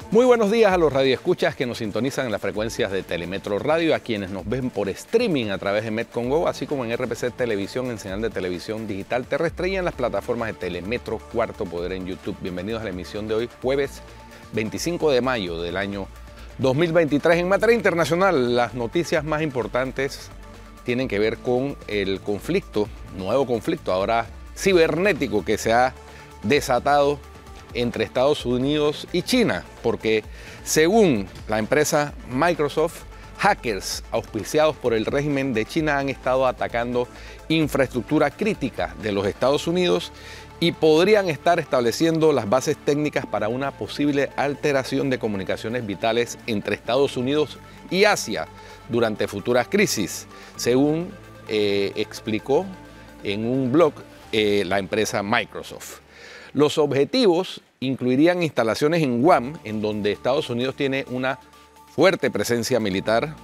Muy buenos días a los radioescuchas que nos sintonizan en las frecuencias de Telemetro Radio, a quienes nos ven por streaming a través de Metcon Go, así como en RPC Televisión, en señal de televisión digital terrestre y en las plataformas de Telemetro Cuarto Poder en YouTube. Bienvenidos a la emisión de hoy, jueves 25 de mayo del año 2023. En materia internacional, las noticias más importantes tienen que ver con el conflicto, nuevo conflicto, ahora cibernético, que se ha desatado entre Estados Unidos y China, porque según la empresa Microsoft, hackers auspiciados por el régimen de China han estado atacando infraestructura crítica de los Estados Unidos y podrían estar estableciendo las bases técnicas para una posible alteración de comunicaciones vitales entre Estados Unidos y Asia durante futuras crisis, según explicó en un blog la empresa Microsoft. Los objetivos incluirían instalaciones en Guam, en donde Estados Unidos tiene una fuerte presencia militar,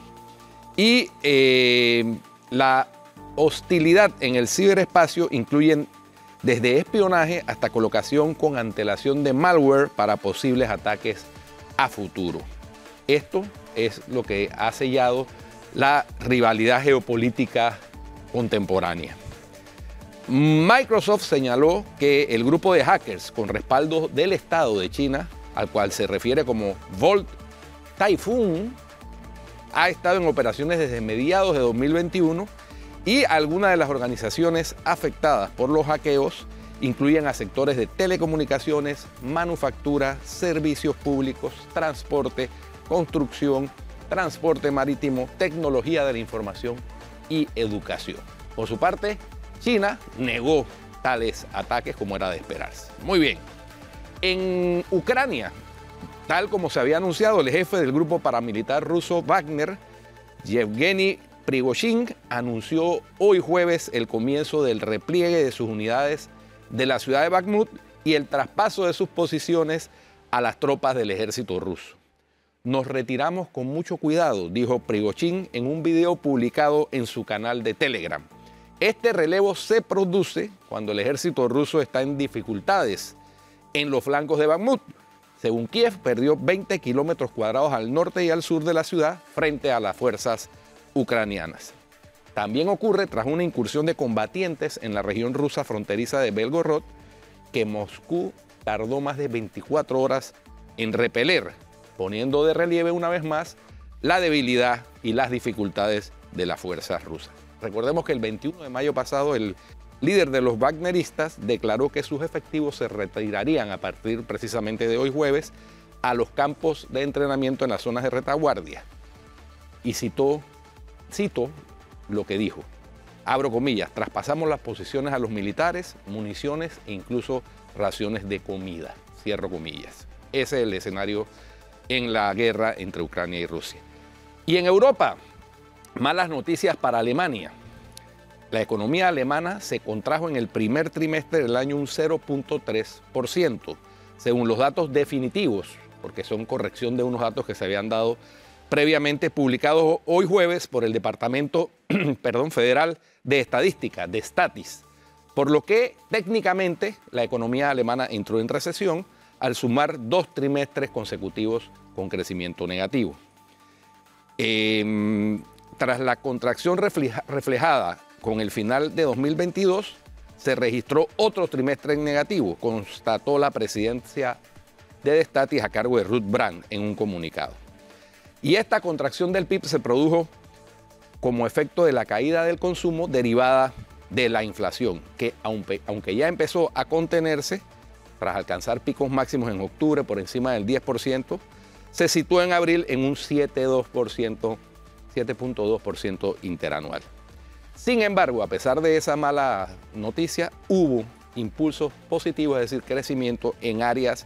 y la hostilidad en el ciberespacio incluyen desde espionaje hasta colocación con antelación de malware para posibles ataques a futuro. Esto es lo que ha sellado la rivalidad geopolítica contemporánea. Microsoft señaló que el grupo de hackers con respaldo del Estado de China, al cual se refiere como Volt Typhoon, ha estado en operaciones desde mediados de 2021 y algunas de las organizaciones afectadas por los hackeos incluyen a sectores de telecomunicaciones, manufactura, servicios públicos, transporte, construcción, transporte marítimo, tecnología de la información y educación. Por su parte, China negó tales ataques como era de esperarse. Muy bien. En Ucrania, tal como se había anunciado, el jefe del grupo paramilitar ruso Wagner, Yevgeny Prigozhin, anunció hoy jueves el comienzo del repliegue de sus unidades de la ciudad de Bakhmut y el traspaso de sus posiciones a las tropas del ejército ruso. Nos retiramos con mucho cuidado, dijo Prigozhin en un video publicado en su canal de Telegram. Este relevo se produce cuando el ejército ruso está en dificultades en los flancos de Bakhmut. Según Kiev, perdió 20 kilómetros cuadrados al norte y al sur de la ciudad frente a las fuerzas ucranianas. También ocurre tras una incursión de combatientes en la región rusa fronteriza de Belgorod, que Moscú tardó más de 24 horas en repeler, poniendo de relieve una vez más la debilidad y las dificultades de las fuerzas rusas. Recordemos que el 21 de mayo pasado el líder de los wagneristas declaró que sus efectivos se retirarían a partir precisamente de hoy jueves a los campos de entrenamiento en las zonas de retaguardia. Y cito lo que dijo, abro comillas, traspasamos las posiciones a los militares, municiones e incluso raciones de comida, cierro comillas. Ese es el escenario en la guerra entre Ucrania y Rusia. Y en Europa, malas noticias para Alemania. La economía alemana se contrajo en el primer trimestre del año un 0.3%, según los datos definitivos, porque son corrección de unos datos que se habían dado previamente publicados hoy jueves por el Departamento Federal de Estadística, de Statis, por lo que técnicamente la economía alemana entró en recesión al sumar 2 trimestres consecutivos con crecimiento negativo. Tras la contracción reflejada con el final de 2022, se registró otro trimestre en negativo, constató la presidencia de Statis a cargo de Ruth Brand en un comunicado. Y esta contracción del PIB se produjo como efecto de la caída del consumo derivada de la inflación, que aunque ya empezó a contenerse, tras alcanzar picos máximos en octubre por encima del 10%, se situó en abril en un 7.2% interanual. Sin embargo, a pesar de esa mala noticia, hubo impulsos positivos, es decir, crecimiento en áreas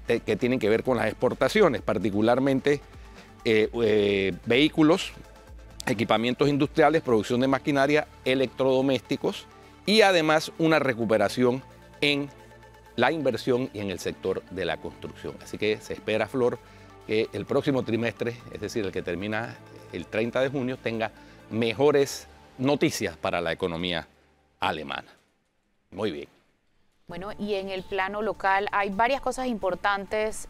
que tienen que ver con las exportaciones, particularmente vehículos, equipamientos industriales, producción de maquinaria, electrodomésticos y además una recuperación en la inversión y en el sector de la construcción. Así que se espera, Flor, que el próximo trimestre, es decir, el que termina el 30 de junio, tenga mejores noticias para la economía alemana. Muy bien. Bueno, y en el plano local hay varias cosas importantes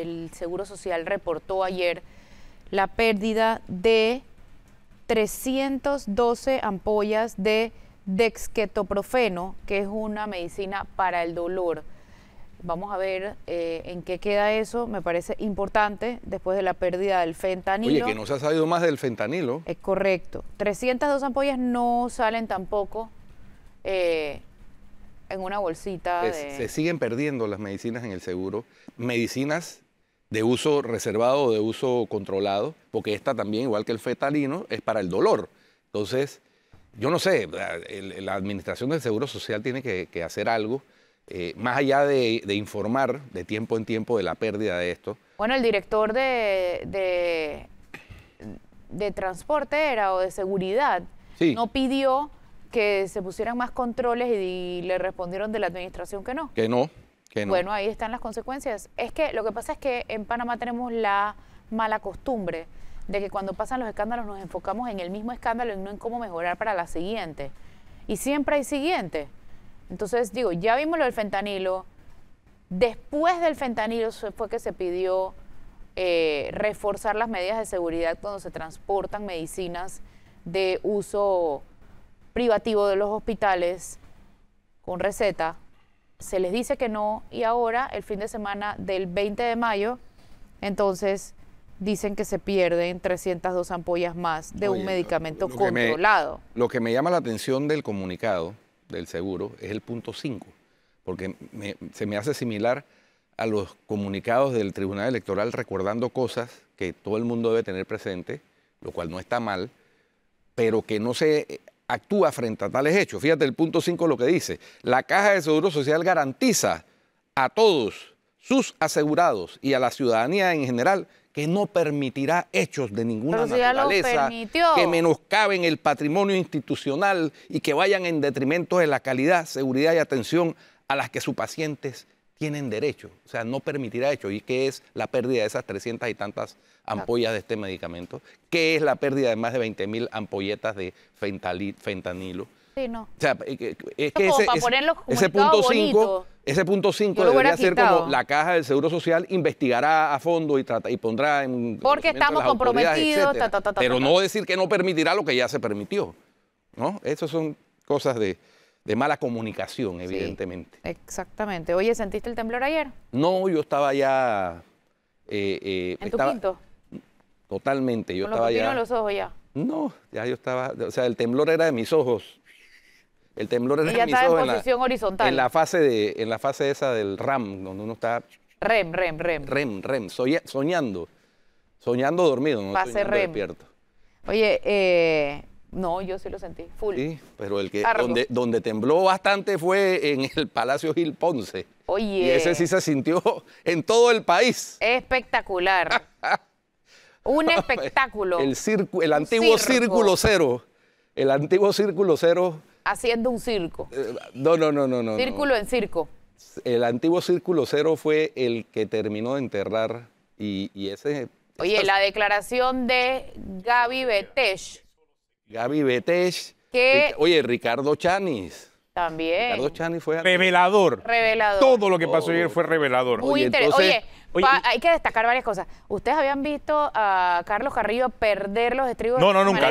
el Seguro Social reportó ayer la pérdida de 312 ampollas de dexketoprofeno, que es una medicina para el dolor. Vamos a ver en qué queda eso. Me parece importante después de la pérdida del fentanilo. Oye, que no se ha sabido más del fentanilo. Es correcto. 302 ampollas no salen tampoco en una bolsita. Se siguen perdiendo las medicinas en el seguro. Medicinas de uso reservado o de uso controlado, porque esta también, igual que el fentanilo, es para el dolor. Entonces, yo no sé, la Administración del Seguro Social tiene que hacer algo. Más allá de informar de tiempo en tiempo de la pérdida de esto. Bueno, el director de transporte o de seguridad sí. no pidió que se pusieran más controles y le respondieron de la administración que no. Que no. Bueno, ahí están las consecuencias. Es que lo que pasa es que en Panamá tenemos la mala costumbre de que cuando pasan los escándalos nos enfocamos en el mismo escándalo y no en cómo mejorar para la siguiente. Y siempre hay siguiente. Entonces, digo, ya vimos lo del fentanilo. Después del fentanilo fue que se pidió reforzar las medidas de seguridad cuando se transportan medicinas de uso privativo de los hospitales con receta. Se les dice que no y ahora, el fin de semana del 20 de mayo, entonces dicen que se pierden 302 ampollas más de un medicamento controlado. Lo que me llama la atención del comunicado del seguro es el punto 5, porque se me hace similar a los comunicados del Tribunal Electoral recordando cosas que todo el mundo debe tener presente, lo cual no está mal, pero que no se actúa frente a tales hechos. Fíjate el punto 5 lo que dice: la Caja de Seguro Social garantiza a todos sus asegurados y a la ciudadanía en general que no permitirá hechos de ninguna naturaleza que menoscaben el patrimonio institucional y que vayan en detrimento de la calidad, seguridad y atención a las que sus pacientes tienen derecho. O sea, no permitirá hechos. ¿Y qué es la pérdida de esas 300 y tantas ampollas de este medicamento? ¿Qué es la pérdida de más de 20.000 ampolletas de fentanilo? Sí, no. O sea, es que ese punto 5 debería ser como la Caja del Seguro Social investigará a fondo y pondrá en... Porque estamos comprometidos, pero no decir que no permitirá lo que ya se permitió, ¿no? Esas son cosas de mala comunicación, evidentemente. Sí, exactamente. Oye, ¿sentiste el temblor ayer? No, yo estaba ya... ¿En tu quinto? Totalmente. Yo ¿Con estaba los ya... en los ojos ya? No, ya yo estaba... O sea, el temblor era de mis ojos. El temblor era de mis ojos en posición horizontal. En la fase esa del RAM, donde uno está... REM, soñando dormido, no soñando despierto. Oye, no, yo sí lo sentí, full. Sí, pero donde tembló bastante fue en el Palacio Gil Ponce. Oye. Y ese sí se sintió en todo el país. Espectacular. Un espectáculo. El antiguo Círculo Cero. El antiguo Círculo Cero. Haciendo un circo. No. Círculo en circo. El antiguo Círculo Cero fue el que terminó de enterrar y ese... Oye, la declaración de Gaby Betech. Oye, Ricardo Chanis. También. Ricardo Chanis fue... Revelador. Todo lo que pasó ayer fue revelador. Muy interesante. Oye, hay que destacar varias cosas. ¿Ustedes habían visto a Carlos Carrillo perder los estribos? No, nunca.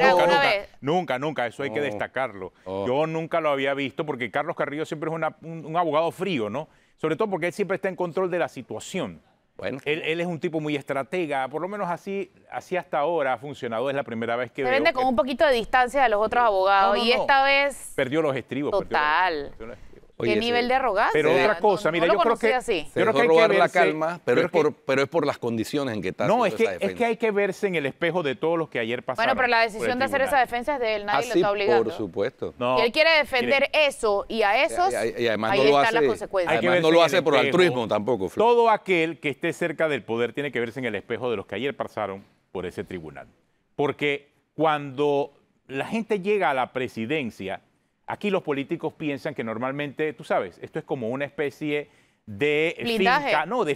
Eso hay que destacarlo. Yo nunca lo había visto porque Carlos Carrillo siempre es un abogado frío, ¿no? Sobre todo porque él siempre está en control de la situación. Bueno. Él es un tipo muy estratega, por lo menos así hasta ahora ha funcionado, es la primera vez que se vende con un poquito de distancia de los otros abogados y esta vez... Perdió los estribos. Total. ¿Qué nivel de arrogancia? Pero otra cosa, mira, yo creo que... Así. Se dejó robar la calma, pero es por las condiciones en que está haciendo esa defensa. Es que hay que verse en el espejo de todos los que ayer pasaron. Bueno, pero la decisión de hacer esa defensa es de él, nadie lo está obligando. Por supuesto. No, y él quiere defender eso y a esos, y además ahí están las consecuencias. Además no lo hace por altruismo tampoco. Flor. Todo aquel que esté cerca del poder tiene que verse en el espejo de los que ayer pasaron por ese tribunal. Porque cuando la gente llega a la presidencia... Aquí los políticos piensan que normalmente, tú sabes, esto es como una especie de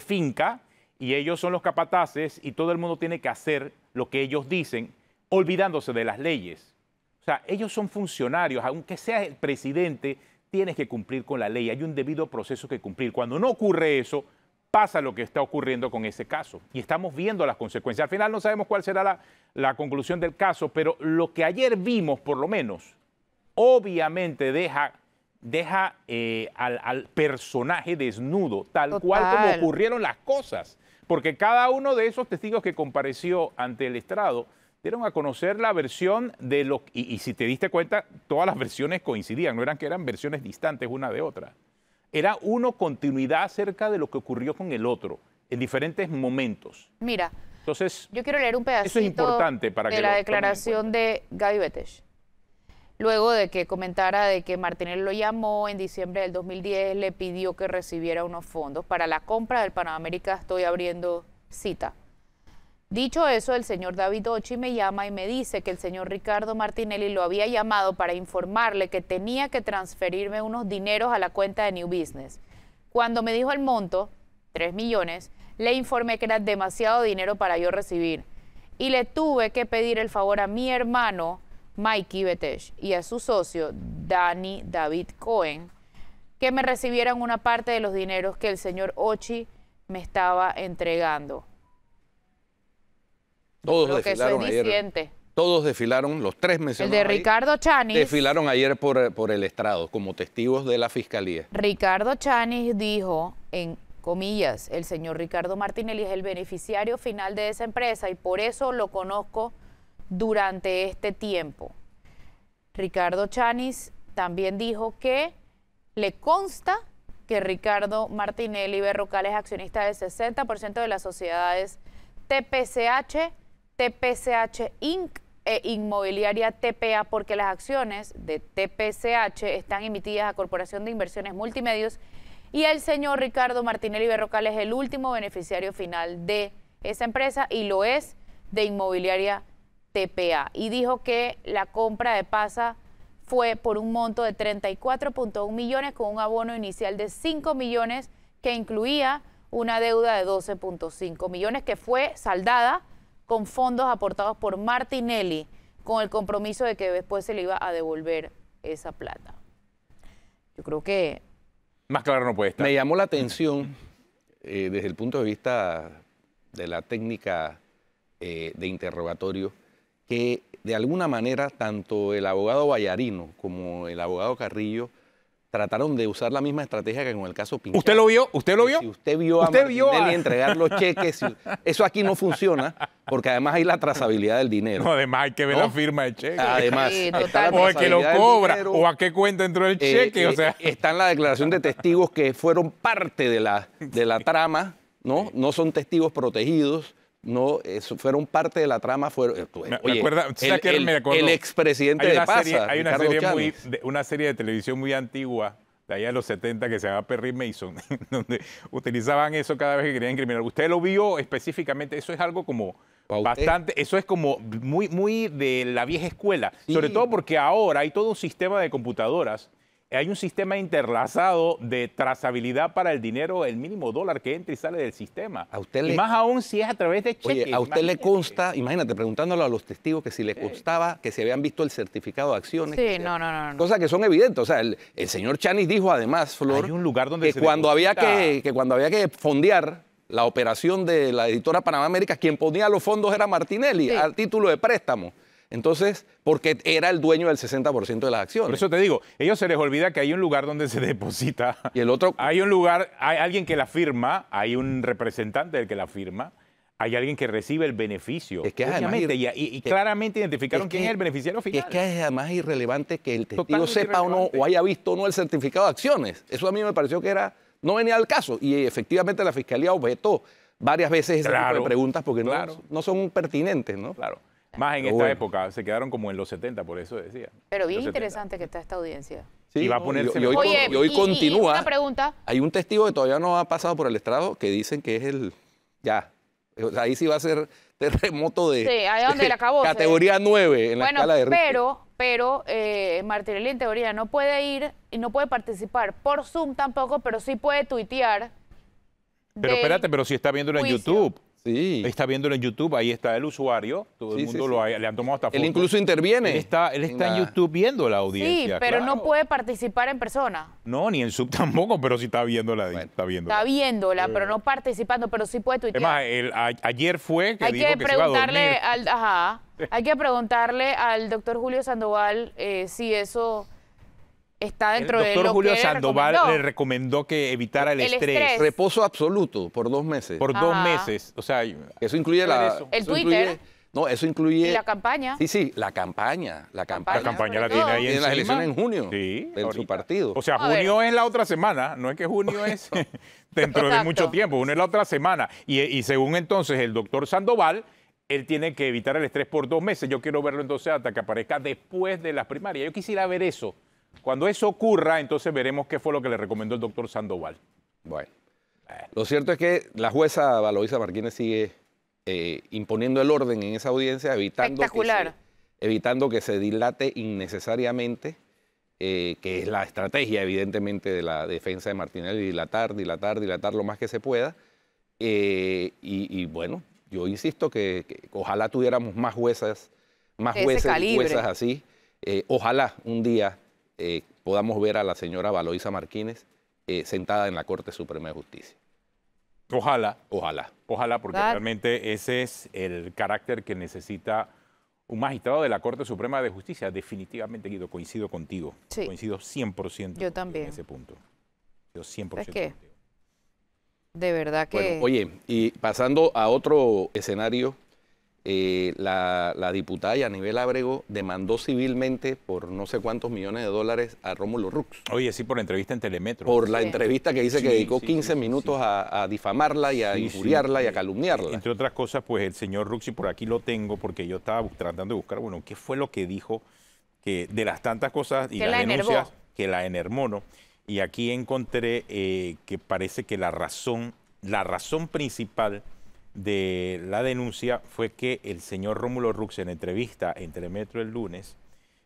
finca, y ellos son los capataces y todo el mundo tiene que hacer lo que ellos dicen, olvidándose de las leyes. O sea, ellos son funcionarios, aunque seas el presidente, tienes que cumplir con la ley, hay un debido proceso que cumplir. Cuando no ocurre eso, pasa lo que está ocurriendo con ese caso y estamos viendo las consecuencias. Al final no sabemos cuál será la conclusión del caso, pero lo que ayer vimos, por lo menos, obviamente deja al personaje desnudo, tal cual como ocurrieron las cosas. Porque cada uno de esos testigos que compareció ante el estrado dieron a conocer la versión de lo... Y si te diste cuenta, todas las versiones coincidían, no eran que eran versiones distantes una de otra. Era continuidad acerca de lo que ocurrió con el otro en diferentes momentos. Mira, entonces, yo quiero leer un pedacito eso es importante para de que la lo declaración de Gaby Betech. Luego de que comentara de que Martinelli lo llamó en diciembre del 2010, le pidió que recibiera unos fondos para la compra del Panamérica, estoy abriendo cita. Dicho eso, el señor David Ochi me llama y me dice que el señor Ricardo Martinelli lo había llamado para informarle que tenía que transferirme unos dineros a la cuenta de New Business. Cuando me dijo el monto, 3 millones, le informé que era demasiado dinero para yo recibir. Y le tuve que pedir el favor a mi hermano, Mikey Betech, y a su socio, Danny David Cohen, que me recibieran una parte de los dineros que el señor Ochi me estaba entregando. Todos desfilaron ayer. Todos desfilaron, los tres mencionados. El de Ricardo Chanis. Desfilaron ayer por el estrado como testigos de la fiscalía. Ricardo Chanis dijo, en comillas, el señor Ricardo Martinelli es el beneficiario final de esa empresa y por eso lo conozco durante este tiempo. Ricardo Chanis también dijo que le consta que Ricardo Martinelli Berrocal es accionista del 60% de las sociedades TPCH, TPCH Inc. e Inmobiliaria TPA, porque las acciones de TPCH están emitidas a Corporación de Inversiones Multimedios y el señor Ricardo Martinelli Berrocal es el último beneficiario final de esa empresa y lo es de Inmobiliaria TPA. Y dijo que la compra de Pasa fue por un monto de 34.1 millones con un abono inicial de 5 millones que incluía una deuda de 12.5 millones que fue saldada con fondos aportados por Martinelli con el compromiso de que después se le iba a devolver esa plata. Yo creo que... Más claro no puede estar. Me llamó la atención desde el punto de vista de la técnica de interrogatorio que de alguna manera tanto el abogado Vallarino como el abogado Carrillo trataron de usar la misma estrategia que con el caso Pinchar. ¿Usted lo vio? ¿Usted lo vio? Si usted vio a Martinelli entregar los cheques, eso aquí no funciona, porque además hay la trazabilidad del dinero. No, además hay que ver la firma del cheque. Además, sí, o el que lo cobra, o a qué cuenta entró el cheque. O sea. Está en la declaración de testigos que fueron parte de la trama, ¿no? No son testigos protegidos. No, fueron parte de la trama. El expresidente de Pasa, hay una serie de televisión muy antigua, de allá de los 70, que se llama Perry Mason, donde utilizaban eso cada vez que querían incriminar. ¿Usted lo vio específicamente? Eso es algo como bastante, eso es como muy de la vieja escuela, sí. Sobre todo porque ahora hay todo un sistema de computadoras. Hay un sistema interlazado de trazabilidad para el dinero, el mínimo dólar que entra y sale del sistema. Y más aún si es a través de cheques. Oye, a usted le consta, imagínate, preguntándolo a los testigos que si le constaba que se habían visto el certificado de acciones. Sí, no. Cosas que son evidentes. O sea, el señor Chanis dijo además, Flor, hay un lugar donde que cuando había que fondear la operación de la editora Panamá América, quien ponía los fondos era Martinelli, sí, a título de préstamo. Entonces, porque era el dueño del 60% de las acciones. Por eso te digo, a ellos se les olvida que hay un lugar donde se deposita. Y el otro... Hay un lugar, hay alguien que la firma, hay un representante del que la firma, hay alguien que recibe el beneficio. Es que obviamente, y claramente identificaron quién es el beneficiario final. Es que es además irrelevante que el testigo sepa o no, o haya visto o no el certificado de acciones. Eso a mí me pareció que no venía al caso. Y efectivamente la Fiscalía objetó varias veces ese tipo de preguntas porque no son pertinentes, ¿no? Claro. Más en esta época, se quedaron como en los 70, por eso decía. Pero bien interesante que está esta audiencia. Sí, y va a ponerse... Y hoy continúa. Una pregunta. Hay un testigo que todavía no ha pasado por el estrado que dicen que es el... Ya. O sea, ahí sí va a ser terremoto de... Sí, allá donde la acabó. Categoría 9 en la escala de Richter. Pero Martinelli en teoría no puede ir y no puede participar por Zoom tampoco, pero sí puede tuitear. Pero espérate, pero si está viéndolo en YouTube. Sí. Está viéndolo en YouTube, ahí está el usuario, todo el mundo le han tomado esta foto. Él incluso interviene. Él está en YouTube viendo la audiencia. Sí, pero claro. no puede participar en persona. No, ni en Sub tampoco, pero sí está viéndola. Bueno. Está viéndola. Está viéndola, pero no participando, pero sí puede tuitear. Es más, ayer fue que Hay dijo que que se iba a dormir. preguntarle hay que preguntarle al doctor Julio Sandoval si eso está dentro de El lo doctor Julio que él Sandoval recomendó. le recomendó que evitara el estrés. Reposo absoluto por 2 meses. Por 2 meses. O sea, Eso incluye eso. El eso Twitter. Eso incluye... Y la campaña. Sí, la campaña. La la campaña campaña la sobre tiene todo. ahí Tiene las encima. elecciones en junio. Sí, en su ahorita. partido. O sea, A ver. junio es la otra semana, no es que junio es dentro de Exacto. mucho tiempo, junio es la otra semana. Y según entonces el doctor Sandoval, él tiene que evitar el estrés por 2 meses. Yo quiero verlo entonces hasta que aparezca después de las primarias. Yo quisiera ver eso. Cuando eso ocurra, entonces veremos qué fue lo que le recomendó el doctor Sandoval. Bueno, lo cierto es que la jueza Valoisa Martínez sigue imponiendo el orden en esa audiencia, Espectacular. evitando que se dilate innecesariamente, que es la estrategia evidentemente de la defensa de Martinelli, dilatar lo más que se pueda. Y bueno, yo insisto que ojalá tuviéramos más juezas, más De ese jueces y calibre. juezas así. Ojalá un día podamos ver a la señora Valoisa Martínez sentada en la Corte Suprema de Justicia. Ojalá. Ojalá. Ojalá, porque ¿verdad? realmente ese es el carácter que necesita un magistrado de la Corte Suprema de Justicia. Definitivamente, Guido, coincido contigo. Sí. Coincido 100% Yo también. en ese punto. Yo 100% ¿Sabes qué? contigo. De verdad que... Bueno, oye, y pasando a otro escenario, la diputada Yanibel Ábrego demandó civilmente por no sé cuántos millones de dólares a Rómulo Rux Oye, sí, por la entrevista en Telemetro. por la Sí. entrevista que dice que Sí, dedicó sí, 15 sí, minutos sí. a difamarla y a Sí, injuriarla sí. y a calumniarla. Entre otras cosas, pues el señor Ruxi, por aquí lo tengo, porque yo estaba tratando de buscar, bueno, qué fue lo que dijo, que de las tantas cosas y Que las la enervó. denuncias, que la enermó, ¿no? Y aquí encontré que parece que la razón principal de la denuncia fue que el señor Rómulo Rux en entrevista en Telemetro el lunes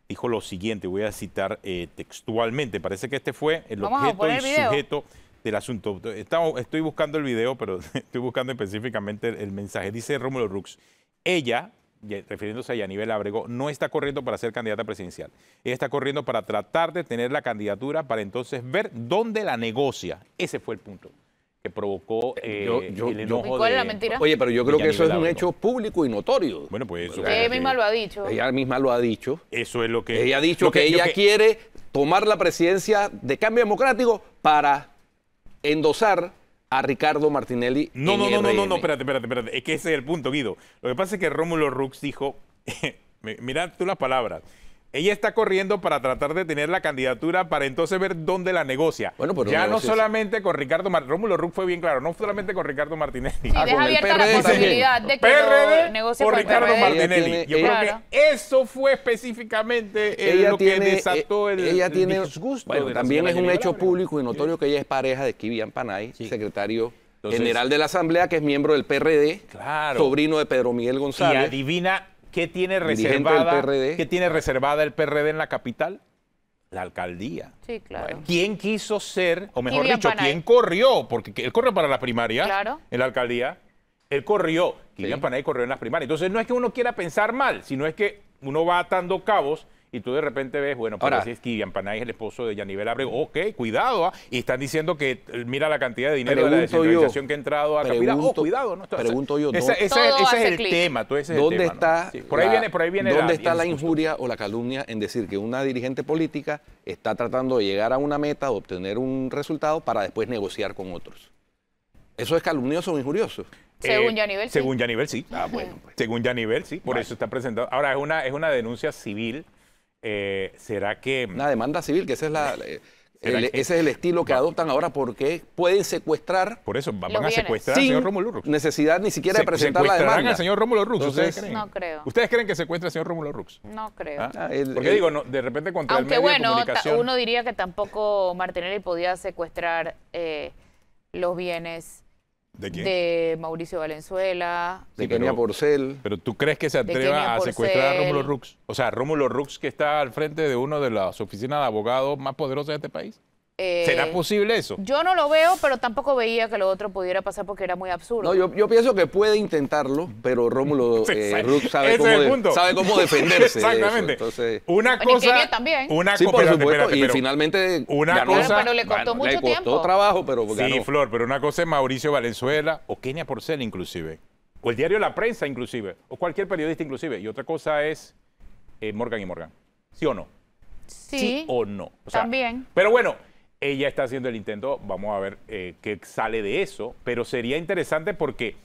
dijo lo siguiente, voy a citar textualmente, parece que este fue el Vamos a objeto poner y el video. sujeto del asunto. Estoy buscando el video, pero estoy buscando específicamente el mensaje. Dice Rómulo Rux, ella, refiriéndose a Yanibel Ábrego, no está corriendo para ser candidata presidencial. Ella está corriendo para tratar de tener la candidatura para entonces ver dónde la negocia. Ese fue el punto que provocó el enojo ¿Y cuál es la de- mentira? Oye, pero yo creo de que eso es Yanibel un Ábrego. hecho público y notorio. Bueno, pues eso, Ella misma lo ha dicho. Ella misma lo ha dicho. eso es lo que... Ella ha dicho lo que yo ella quiere tomar la presidencia de Cambio Democrático para endosar a Ricardo Martinelli. No, en no, RM. espérate. Es que ese es el punto, Guido. Lo que pasa es que Rómulo Rux dijo, mira tú las palabras, ella está corriendo para tratar de tener la candidatura para entonces ver dónde la negocia. Bueno, pero ya no negocia- solamente con Ricardo Martinelli, Rómulo Rux fue bien claro, no solamente con Ricardo Martinelli. Sí, con deja el abierta PRD la posibilidad de que PRD lo negocie por con el Ricardo PRD. Martinelli. Ella Yo tiene- creo Claro. que eso fue específicamente Ella lo que desató el disgusto. Bueno, de la también señora es un Yanibel hecho Ábrego. público y notorio que ella es pareja de Kivian Panay, secretario Entonces- general de la Asamblea, que es miembro del PRD, Claro. sobrino de Pedro Miguel Y González. adivina qué tiene Dirigente del reservada, PRD. qué tiene reservada el PRD en la capital. La alcaldía. Sí, claro. ¿Quién quiso ser, o mejor Kivian dicho, Panay. quién corrió? Porque él corrió para las primarias Claro. en la alcaldía. Él corrió. Kivian Panay corrió en las primarias. Entonces no es que uno quiera pensar mal, sino es que uno va atando cabos y tú de repente ves, bueno, pero Ahora- si es Kivian Panay es el esposo de Yanibel Ábrego. Ok, cuidado. Y están diciendo que mira la cantidad de dinero de la Pregunto yo, descentralización que ha entrado a capital. Cuidado, ¿no? pregunto yo, Ese es Todo hace el clic. tema. Todo ese es el ¿Dónde tema, ¿no? está, Sí, por ahí viene ¿dónde está la el disgusto. injuria o la calumnia en decir que una dirigente política está tratando de llegar a una meta, de obtener un resultado para después negociar con otros? ¿Eso es calumnioso o injurioso? Según Yanibel, sí. Según Yanibel, sí. Bueno, pues. Según Yanibel, sí. Por eso está presentado. Ahora, es una denuncia civil. ¿Será que...? Una demanda civil, que esa es ¿Será que- ese es el estilo que adoptan ahora porque pueden secuestrar Por eso van Los a bienes. secuestrar al sin señor Rómulo Rux. necesidad ni siquiera de presentar la ¿Secuestrarán demanda. al señor Rómulo Rux? Entonces, ¿Ustedes creen? No creo. ¿Ustedes creen que secuestra al señor Rómulo Rux? No creo. ¿Ah? Ah, él- Porque él- digo, no, de repente contra Aunque el medio de bueno, comunicación... uno diría que tampoco Martinelli podía secuestrar los bienes ¿De quién? de Mauricio Valenzuela. de Sí, Kenia pero- Porcel. Pero ¿tú crees que se Kenia atreva a Porcel. secuestrar a Rómulo Rux? O sea, Rómulo Rux que está al frente de una de las oficinas de abogados más poderosas de este país. ¿Será posible eso? Yo no lo veo, pero tampoco veía que lo otro pudiera pasar porque era muy absurdo. No, yo pienso que puede intentarlo, pero Rómulo Rux sabe cómo defenderse. Exactamente. Entonces, Una Bueno, y cosa... Kenia también. sí, por supuesto, y pero finalmente una ganó. cosa... Pero le costó mucho le costó tiempo. trabajo, pero Sí, ganó. Flor, pero una cosa es Mauricio Valenzuela o Kenia Porcel inclusive, o el diario La Prensa inclusive, o cualquier periodista inclusive, y otra cosa es Morgan y Morgan. ¿Sí o no? Sí, o no. O sea, también. Pero bueno, ella está haciendo el intento, vamos a ver qué sale de eso, pero sería interesante porque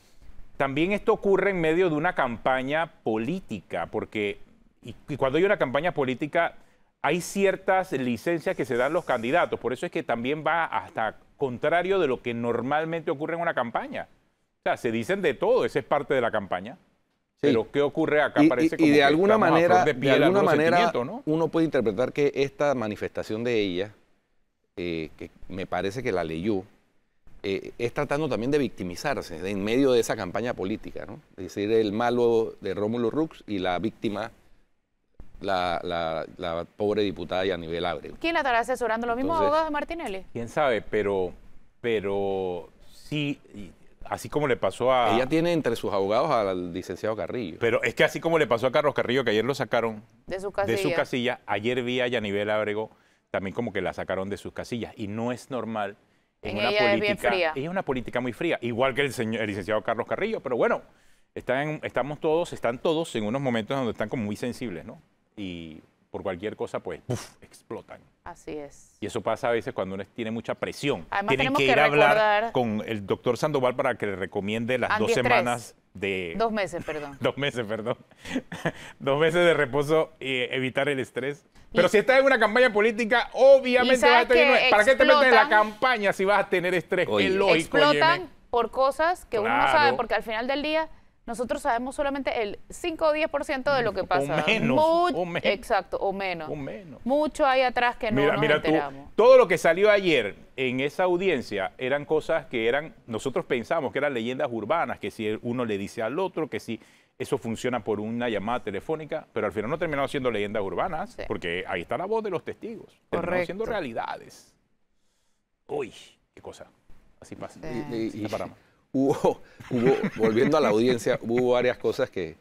también esto ocurre en medio de una campaña política, porque y cuando hay una campaña política hay ciertas licencias que se dan los candidatos, por eso es que también va hasta contrario de lo que normalmente ocurre en una campaña. O sea, se dicen de todo, esa es parte de la campaña. Sí. Pero ¿qué ocurre acá? Parece como y de que alguna estamos a manera, flor de piel algunos sentimientos, ¿no? uno puede interpretar que esta manifestación de ella, que me parece que la leyó, es tratando también de victimizarse en medio de esa campaña política, ¿no? Es decir, el malo de Rómulo Rux y la víctima, la pobre diputada Yanivel Ábrego. ¿Quién la estará asesorando? ¿Los mismos Entonces, abogados de Martinelli? ¿Quién sabe? Pero sí, así como le pasó a... Ella tiene entre sus abogados al licenciado Carrillo. Pero es que así como le pasó a Carlos Carrillo, que ayer lo sacaron De su de su casilla. casilla, ayer vi a Yanivel Ábrego también como que la sacaron de sus casillas. Y no es normal en una Ella es bien política. fría. Ella es una política muy fría, igual que el licenciado Carlos Carrillo. Pero bueno, están todos en unos momentos donde están como muy sensibles, ¿no? Y por cualquier cosa, pues, ¡puf!, explotan. Así es. Y eso pasa a veces cuando uno tiene mucha presión. Además, Tienen tenemos que que ir a hablar recordar- con el doctor Sandoval para que le recomiende las 2 Antiestrés. semanas de... 2 meses, perdón. 2 meses, perdón. 2 meses de reposo y evitar el estrés. Pero Y- si estás en una campaña política, obviamente vas a sabes tener... que ¿Para qué te metes en la explotan- campaña si vas a tener estrés? Oye, Es lógico, Explotan óyeme. por cosas que uno no Claro. sabe, porque al final del día nosotros sabemos solamente el 5 o 10% de lo que pasa. menos, o menos. Exacto, o menos. O menos. Mucho hay atrás que no nos Mira tú, enteramos. todo lo que salió ayer en esa audiencia eran cosas que nosotros pensamos que eran leyendas urbanas, que si uno le dice al otro, que si eso funciona por una llamada telefónica, pero al final no terminaron siendo leyendas urbanas, Sí. porque ahí está la voz de los testigos. Terminaron siendo Correcto. realidades. Uy, qué cosa. Así pasa. Sí. Así la paramos. Hubo, volviendo a la audiencia, hubo varias cosas que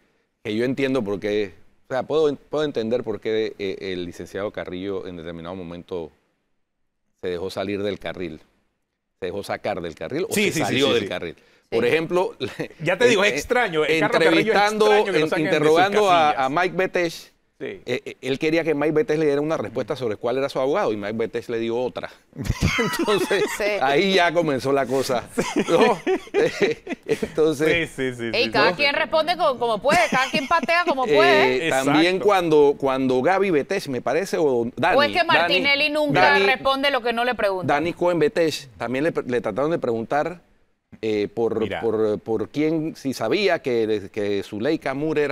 yo entiendo por qué, o sea, puedo entender por qué el licenciado Carrillo en determinado momento se dejó salir del carril, se dejó sacar del carril o Sí, se sí, salió sí, del sí. carril. Por ejemplo, Ya te digo, es extraño. Carlos Carrillo es entrevistando, extraño que lo saquen de sus interrogando a casillas. Mike Betesh, Sí. él quería que Mike Betesh le diera una respuesta sobre cuál era su abogado y Mike Betesh le dio otra. Entonces, Sí. ahí ya comenzó la cosa. ¿No? Entonces, Sí. Ey, cada quien responde como puede, cada quien patea como puede. también Exacto. cuando Gaby Betesh, me parece, o Dani. ¿O es que Martinelli nunca Dani- responde lo que no le pregunta? Dani Cohen Betesh, también le trataron de preguntar Mira. por quién, si sabía que Zuleika Moore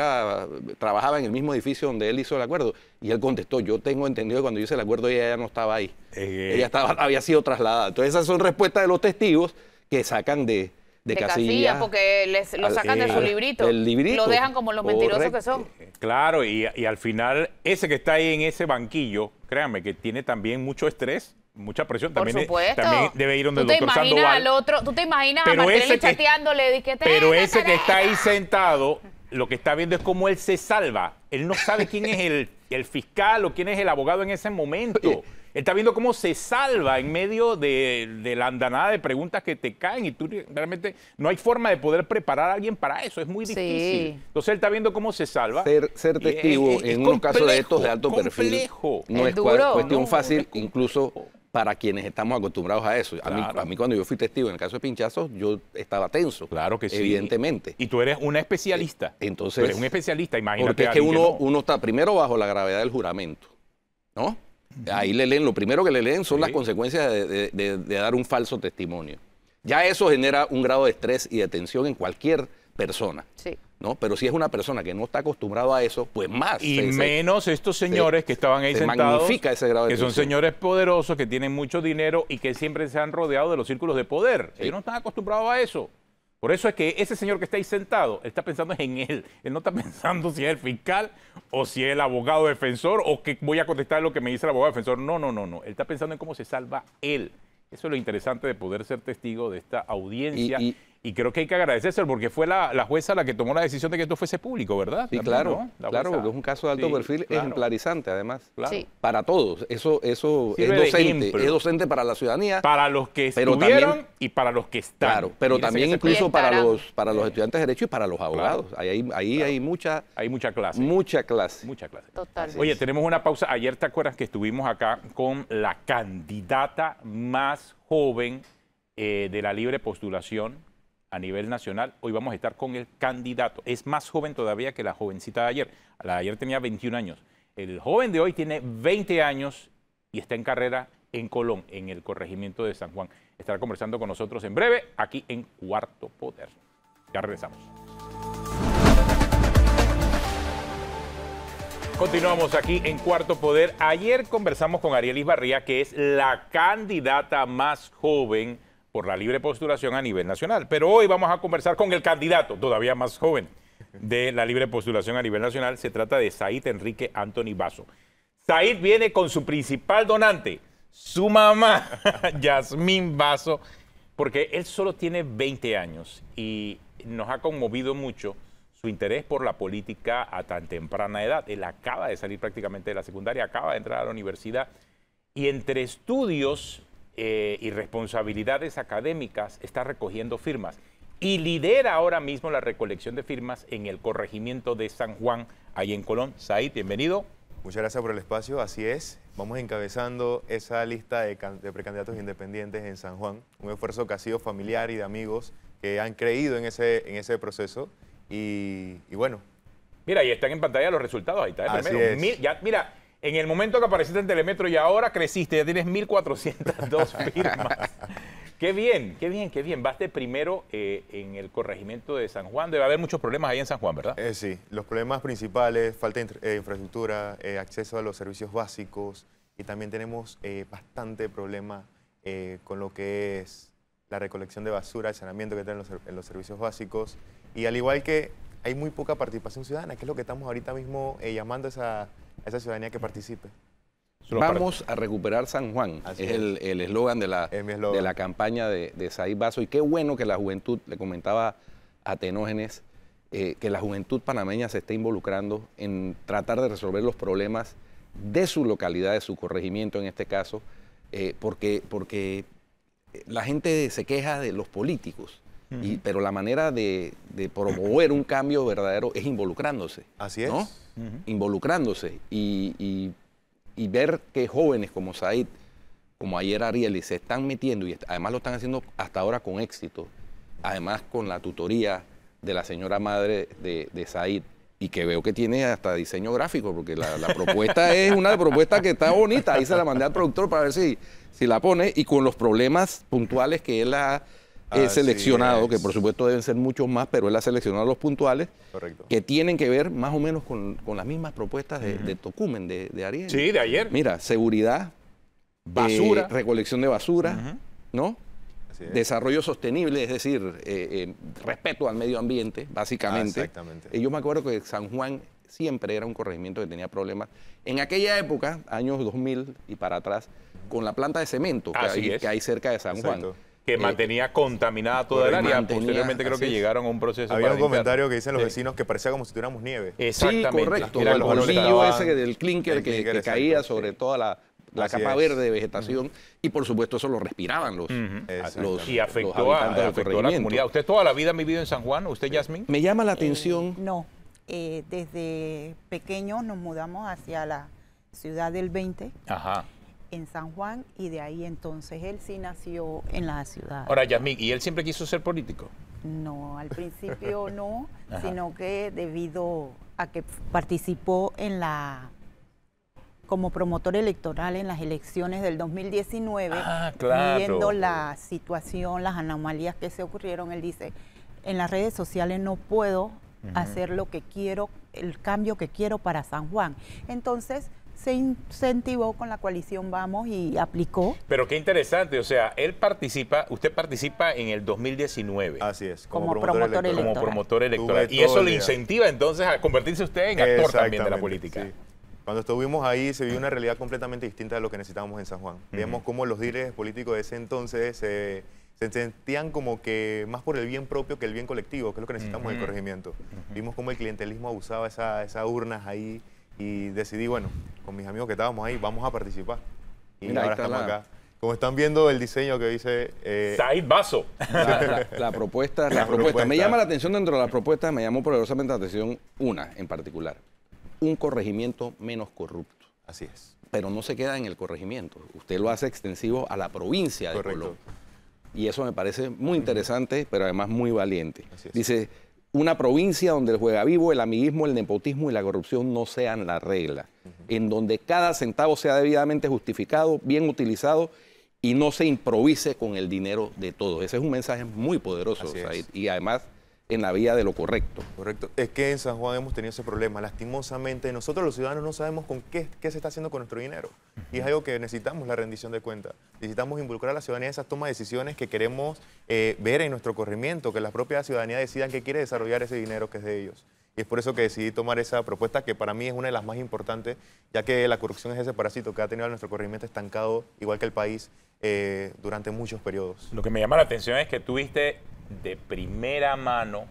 trabajaba en el mismo edificio donde él hizo el acuerdo. Y él contestó, yo tengo entendido que cuando yo hice el acuerdo ella ya no estaba ahí. Ella había sido trasladada. Entonces esas son respuestas de los testigos que sacan de casilla. porque lo sacan de su librito. del librito. Lo dejan como los mentirosos Correcto. que son. Claro, y al final, ese que está ahí en ese banquillo, créanme que tiene también mucho estrés, mucha presión. Por También, supuesto. también debe ir donde el ¿Tú te doctor imaginas Sandoval. al otro? ¿Tú te imaginas Pero a Martinelli ese que- chateándole? De que Pero ese que está ahí sentado, lo que está viendo es cómo él se salva. Él no sabe quién es el fiscal o quién es el abogado en ese momento. Él está viendo cómo se salva en medio de la andanada de preguntas que te caen y tú realmente no hay forma de poder preparar a alguien para eso. Es muy Sí. difícil. Entonces él está viendo cómo se salva. Ser Y testigo es en unos casos de estos de alto complejo. perfil no Es es duro. cuestión No, fácil, es complejo. incluso para quienes estamos acostumbrados a eso. Claro. A mí cuando yo fui testigo en el caso de pinchazos, yo estaba tenso. Claro que sí. Evidentemente. Y tú eres una especialista. Entonces, Tú eres un especialista, imagínate. porque es a que alguien uno, no. uno está primero bajo la gravedad del juramento, ¿no? Ahí le leen, lo primero que le leen son Sí. las consecuencias de dar un falso testimonio. Ya eso genera un grado de estrés y de tensión en cualquier persona, Sí. ¿no? Pero si es una persona que no está acostumbrado a eso, pues más. Y menos estos señores que estaban ahí se sentados, magnifica ese grado de que son tensión. señores poderosos, que tienen mucho dinero y que siempre se han rodeado de los círculos de poder. Ellos no están acostumbrados a eso. Por eso es que ese señor que está ahí sentado, él está pensando en él. Él no está pensando si es el fiscal o si es el abogado defensor o que voy a contestar lo que me dice el abogado defensor. No, no, no, no. Él está pensando en cómo se salva él. Eso es lo interesante de poder ser testigo de esta audiencia. Y creo que hay que agradecérselo porque fue la jueza la que tomó la decisión de que esto fuese público, ¿verdad? Sí, También, claro, ¿no? claro, porque es un caso de alto perfil claro. ejemplarizante, además. Claro. Sí. Para todos. Eso es Sirve de ejemplo. docente para la ciudadanía. Para los que Pero estuvieron también- y para los que están. Claro, pero Fíjense también que incluso estarán. para los estudiantes de Derecho y para los abogados. Ahí hay mucha hay mucha clase. clase. Mucha clase. Total. Oye, tenemos una pausa. Ayer te acuerdas que estuvimos acá con la candidata más joven de la libre postulación a nivel nacional. Hoy vamos a estar con el candidato. Es más joven todavía que la jovencita de ayer. La de ayer tenía 21 años. El joven de hoy tiene 20 años y está en carrera en Colón, en el corregimiento de San Juan. Estará conversando con nosotros en breve, aquí en Cuarto Poder. Ya regresamos. Continuamos aquí en Cuarto Poder. Ayer conversamos con Arielis Barría, que es la candidata más joven por la libre postulación a nivel nacional. Pero hoy vamos a conversar con el candidato, todavía más joven, de la libre postulación a nivel nacional. Se trata de Said Enrique Anthony Basso. Said viene con su principal donante, su mamá, Yasmín Basso, porque él solo tiene 20 años y nos ha conmovido mucho su interés por la política a tan temprana edad. Él acaba de salir prácticamente de la secundaria, acaba de entrar a la universidad y entre estudios y responsabilidades académicas está recogiendo firmas y lidera ahora mismo la recolección de firmas en el corregimiento de San Juan, ahí en Colón. Said, bienvenido. Muchas gracias por el espacio, así es. Vamos encabezando esa lista de precandidatos independientes en San Juan, un esfuerzo que ha sido familiar y de amigos que han creído en ese proceso y bueno. Mira, ahí están en pantalla los resultados, ahí está el Así primero. es. Mira, en el momento que apareciste en Telemetro y ahora creciste, ya tienes 1,402 firmas. Qué bien, qué bien, qué bien. Vas de primero en el corregimiento de San Juan. Debe haber muchos problemas ahí en San Juan, ¿verdad? Sí, los problemas principales, falta de infraestructura, acceso a los servicios básicos y también tenemos bastante problema con lo que es la recolección de basura, el saneamiento que tienen en los servicios básicos y al igual que hay muy poca participación ciudadana, que es lo que estamos ahorita mismo llamando a esa ciudadanía que participe. Vamos a recuperar San Juan. Así Es el eslogan de Es mi eslogan. de la campaña de Said Basso. Y qué bueno que la juventud, le comentaba a Tenógenes, que la juventud panameña se esté involucrando en tratar de resolver los problemas de su localidad, de su corregimiento en este caso, porque la gente se queja de los políticos, pero la manera de promover un cambio verdadero es involucrándose. Así es. ¿no? Involucrándose y ver que jóvenes como Said, como ayer Ariel, se están metiendo y además lo están haciendo hasta ahora con éxito, además con la tutoría de la señora madre de Said, y que veo que tiene hasta diseño gráfico, porque la propuesta es una propuesta que está bonita, ahí se la mandé al productor para ver si la pone, y con los problemas puntuales que él ha seleccionado, que por supuesto deben ser muchos más, pero él ha seleccionado los puntuales, Correcto. que tienen que ver más o menos con las mismas propuestas de Tocumen, de Ariel. Sí, de ayer. Mira, seguridad, Basura. recolección de basura, ¿no? Así es. Desarrollo sostenible, es decir, respeto al medio ambiente, básicamente. Exactamente. Yo me acuerdo que San Juan siempre era un corregimiento que tenía problemas. En aquella época, años 2000 y para atrás, con la planta de cemento que hay cerca de San Juan. Exacto. Que mantenía contaminada toda el área. mantenía, Posteriormente creo así que es. llegaron a un proceso Había para un limpiar. comentario que dicen los Sí. vecinos que parecía como si tuviéramos nieve. Sí, Exactamente. correcto. Era El como lo que polvillo estaba- ese del clinker El que clinker, caía exacto, sobre sí. toda la Así capa es. verde de vegetación y por supuesto eso lo respiraban los Exacto. Y afectó los habitantes del afectó a la corregimiento. comunidad. ¿Usted toda la vida ha vivido en San Juan? ¿Usted, Yasmín? Me llama la atención. No, desde pequeños nos mudamos hacia la ciudad del 20, Ajá. en San Juan, y de ahí entonces él sí nació en la ciudad. Ahora, Yasmín, ¿y él siempre quiso ser político? No, al principio no, Ajá. sino que debido a que participó como promotor electoral en las elecciones del 2019, Claro. viendo la situación, las anomalías que se ocurrieron, él dice, en las redes sociales no puedo hacer lo que quiero, el cambio que quiero para San Juan. Entonces se incentivó con la coalición Vamos y aplicó. Pero qué interesante, o sea, usted participa en el 2019. Así es, Como promotor electoral. Como promotor electoral. Tuve Y eso todo el le día. incentiva entonces a convertirse usted en actor también de la política. Sí. Cuando estuvimos ahí se vio una realidad completamente distinta de lo que necesitábamos en San Juan. Veíamos cómo los líderes políticos de ese entonces se sentían como que más por el bien propio que el bien colectivo, que es lo que necesitamos en el corregimiento. Vimos cómo el clientelismo abusaba esas urnas ahí y decidí, bueno, con mis amigos que estábamos ahí, vamos a participar. Y Mira, ahí ahora está estamos la- acá. Como están viendo el diseño que dice... Said Basso. La propuesta, La Me propuesta. llama la atención dentro de las propuestas, me llamó poderosamente la atención una en particular. Un corregimiento menos corrupto. Así es. Pero no se queda en el corregimiento. Usted lo hace extensivo a la provincia de Correcto. Colón. Y eso me parece muy interesante, pero además muy valiente. Así es. Dice, una provincia donde el juega vivo, el amiguismo, el nepotismo y la corrupción no sean la regla. En donde cada centavo sea debidamente justificado, bien utilizado y no se improvise con el dinero de todos. Ese es un mensaje muy poderoso, Así es. Said, y además en la vía de lo correcto. Correcto. Es que en San Juan hemos tenido ese problema. Lastimosamente, nosotros los ciudadanos no sabemos con qué se está haciendo con nuestro dinero. Y es algo que necesitamos la rendición de cuentas. Necesitamos involucrar a la ciudadanía en esas tomas de decisiones que queremos ver en nuestro corregimiento, que la propia ciudadanía decidan qué quiere desarrollar ese dinero que es de ellos. Y es por eso que decidí tomar esa propuesta, que para mí es una de las más importantes, ya que la corrupción es ese parásito que ha tenido a nuestro corregimiento estancado, igual que el país, durante muchos periodos. Lo que me llama la atención es que tuviste de primera mano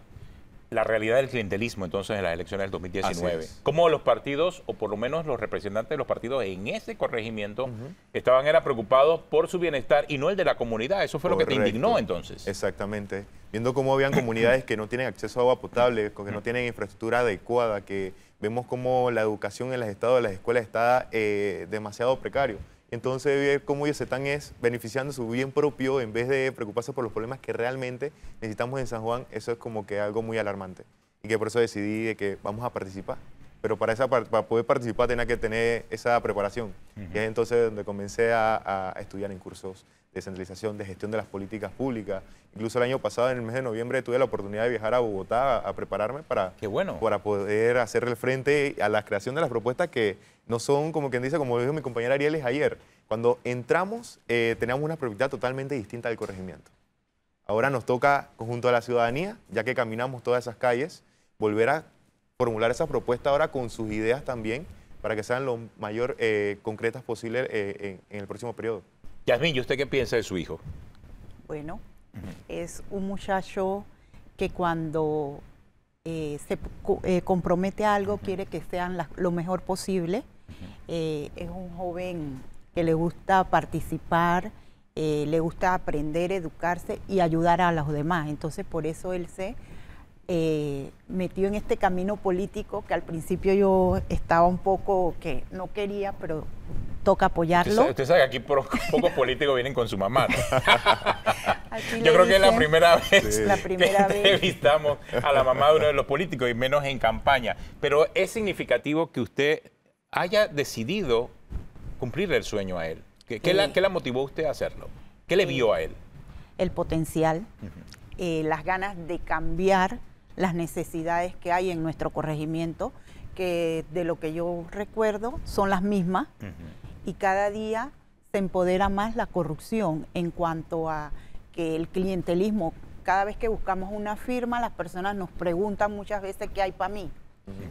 la realidad del clientelismo entonces en las elecciones del 2019. Así es. Cómo los partidos, o por lo menos los representantes de los partidos en ese corregimiento, era preocupados por su bienestar y no el de la comunidad. Eso fue lo que te Correcto. indignó entonces. Exactamente. Viendo cómo habían comunidades que no tienen acceso a agua potable, que no tienen infraestructura adecuada, que vemos cómo la educación en los estados de las escuelas está demasiado precario. Entonces, ver cómo ellos se están beneficiando de su bien propio en vez de preocuparse por los problemas que realmente necesitamos en San Juan, eso es como que algo muy alarmante. Y que por eso decidí de que vamos a participar. Pero para poder participar tenía que tener esa preparación. Y es entonces donde comencé a estudiar en cursos de descentralización, de gestión de las políticas públicas. Incluso el año pasado, en el mes de noviembre, tuve la oportunidad de viajar a Bogotá a prepararme para poder hacerle frente a la creación de las propuestas que no son, como quien dice, como dijo mi compañera Arieles ayer. Cuando entramos, teníamos una prioridad totalmente distinta del corregimiento. Ahora nos toca, junto a la ciudadanía, ya que caminamos todas esas calles, volver a formular esa propuesta ahora con sus ideas también, para que sean lo mayor concretas posible en el próximo periodo. Yasmín, ¿y usted qué piensa de su hijo? Bueno, es un muchacho que cuando se compromete a algo quiere que sean lo mejor posible. Es un joven que le gusta participar, le gusta aprender, educarse y ayudar a los demás. Entonces, por eso él se metió en este camino político que al principio yo estaba un poco que no quería, pero toca apoyarlo. Usted sabe que aquí pocos políticos vienen con su mamá, ¿no? Así Yo le creo que es la dicen. primera vez La primera que vez. entrevistamos a la mamá de uno de los políticos, y menos en campaña. Pero es significativo que usted haya decidido cumplirle el sueño a él. ¿Qué la motivó a usted a hacerlo? ¿Qué le vio a él? El potencial, las ganas de cambiar las necesidades que hay en nuestro corregimiento, que de lo que yo recuerdo son las mismas, y cada día se empodera más la corrupción en cuanto a que el clientelismo, cada vez que buscamos una firma, las personas nos preguntan muchas veces qué hay para mí.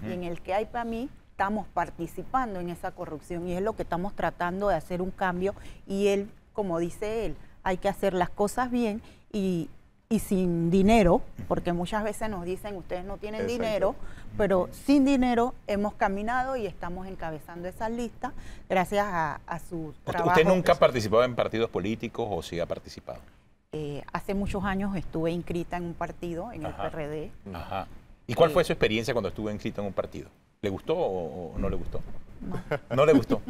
Y en el que hay para mí estamos participando en esa corrupción, y es lo que estamos tratando de hacer un cambio. Y él, como dice él, hay que hacer las cosas bien y sin dinero, porque muchas veces nos dicen ustedes no tienen Exacto. dinero, pero sin dinero hemos caminado y estamos encabezando esas listas gracias a su trabajo. ¿Usted nunca ha participado en partidos políticos o sí ha participado? Hace muchos años estuve inscrita en un partido, en el PRD. Ajá. ¿Y cuál fue su experiencia cuando estuvo inscrito en un partido? ¿Le gustó o no le gustó? No le gustó.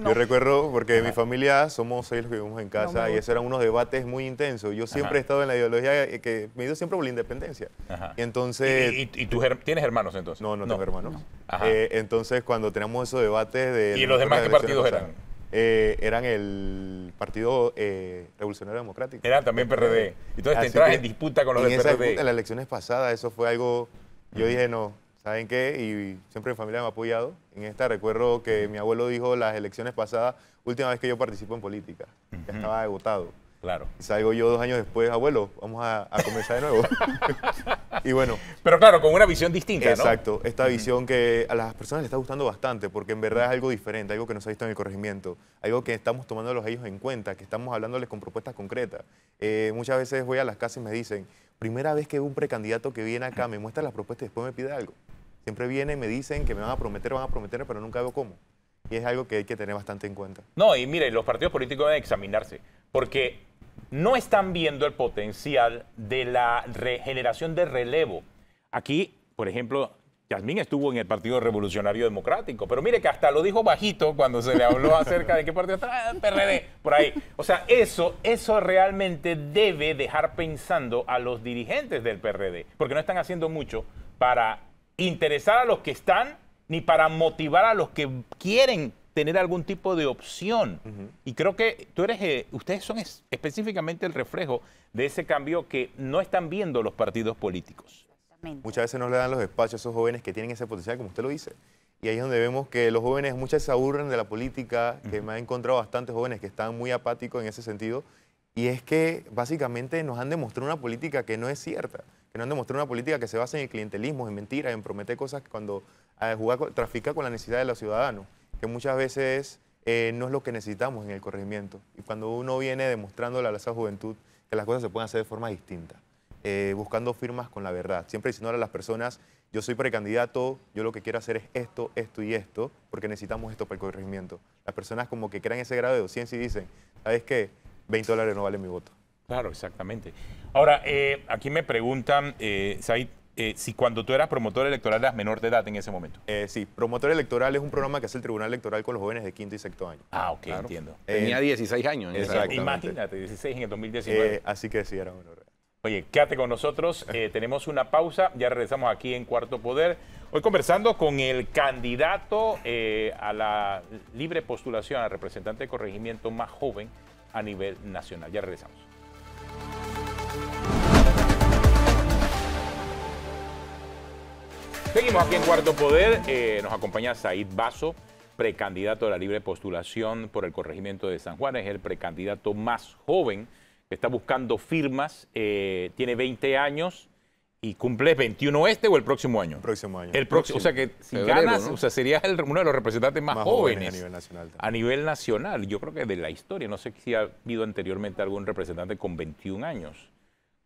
Yo recuerdo, porque mi familia somos 6 los que vivimos en casa, me y esos eran unos debates muy intensos. Yo siempre he estado en la ideología que me he ido siempre por la independencia. Ajá. Y entonces... ¿Y tienes hermanos entonces? No tengo hermanos. Ajá. Entonces, cuando teníamos esos debates de... ¿Y los demás qué partidos eran? Eran el Partido Revolucionario Democrático. Eran también PRD. Entonces te Así entrabas que en disputa con los del en esa PRD. disputa, en las elecciones pasadas, eso fue algo... Yo dije, no, ¿saben qué? Y siempre mi familia me ha apoyado. En esta recuerdo que mi abuelo dijo las elecciones pasadas, última vez que yo participo en política. Ya estaba agotado. Claro. Y salgo yo 2 años después, abuelo, vamos a comenzar de nuevo. Y bueno. Pero claro, con una visión distinta, Exacto, esta visión que a las personas les está gustando bastante, porque en verdad es algo diferente, algo que no se ha visto en el corregimiento, algo que estamos tomándolos ellos en cuenta, que estamos hablándoles con propuestas concretas. Muchas veces voy a las casas y me dicen, primera vez que veo un precandidato que viene acá, me muestra las propuestas y después me pide algo. Siempre vienen y me dicen que me van a prometer, pero nunca veo cómo. Y es algo que hay que tener bastante en cuenta. No, y mire, los partidos políticos deben examinarse, porque no están viendo el potencial de la regeneración de relevo. Aquí, por ejemplo, Yasmín estuvo en el Partido Revolucionario Democrático, pero mire que hasta lo dijo bajito cuando se le habló acerca de qué partido está, PRD, por ahí. O sea, eso realmente debe dejar pensando a los dirigentes del PRD, porque no están haciendo mucho para interesar a los que están, ni para motivar a los que quieren tener algún tipo de opción. Y creo que ustedes son específicamente el reflejo de ese cambio que no están viendo los partidos políticos. Muchas veces no le dan los espacios a esos jóvenes que tienen ese potencial, como usted lo dice. Y ahí es donde vemos que los jóvenes muchas veces se aburren de la política, que me he encontrado bastantes jóvenes que están muy apáticos en ese sentido. Y es que básicamente nos han demostrado una política que no es cierta, que nos han demostrado una política que se basa en el clientelismo, en mentiras, en prometer cosas cuando trafica con la necesidad de los ciudadanos, que muchas veces no es lo que necesitamos en el corregimiento. Y cuando uno viene demostrándole a esa juventud que las cosas se pueden hacer de forma distinta, buscando firmas con la verdad, siempre diciéndole a las personas, yo soy precandidato, yo lo que quiero hacer es esto, esto y esto, porque necesitamos esto para el corregimiento. Las personas como que crean ese grado de conciencia y dicen, ¿sabes qué? $20 no vale mi voto. Claro, exactamente. Ahora, aquí me preguntan, Said, si cuando tú eras promotor electoral eras menor de edad en ese momento. Sí, promotor electoral es un programa que hace el Tribunal Electoral con los jóvenes de 5º y 6º año. Ah, ok, claro. Entiendo. Tenía 16 años. Imagínate, 16 en el 2019. Así que sí, era menor. Oye, quédate con nosotros, tenemos una pausa, ya regresamos aquí en Cuarto Poder. Hoy conversando con el candidato a la libre postulación al representante de corregimiento más joven a nivel nacional. Ya regresamos. Seguimos aquí en Cuarto Poder, nos acompaña Said Basso, precandidato a la libre postulación por el corregimiento de San Juan, es el precandidato más joven que está buscando firmas, tiene 20 años y cumple 21 o el próximo año. El próximo año. El próximo, o sea que si febrero, ganas, ¿no? O sea, serías uno de los representantes más jóvenes a nivel nacional. A nivel nacional, yo creo que de la historia, no sé si ha habido anteriormente algún representante con 21 años.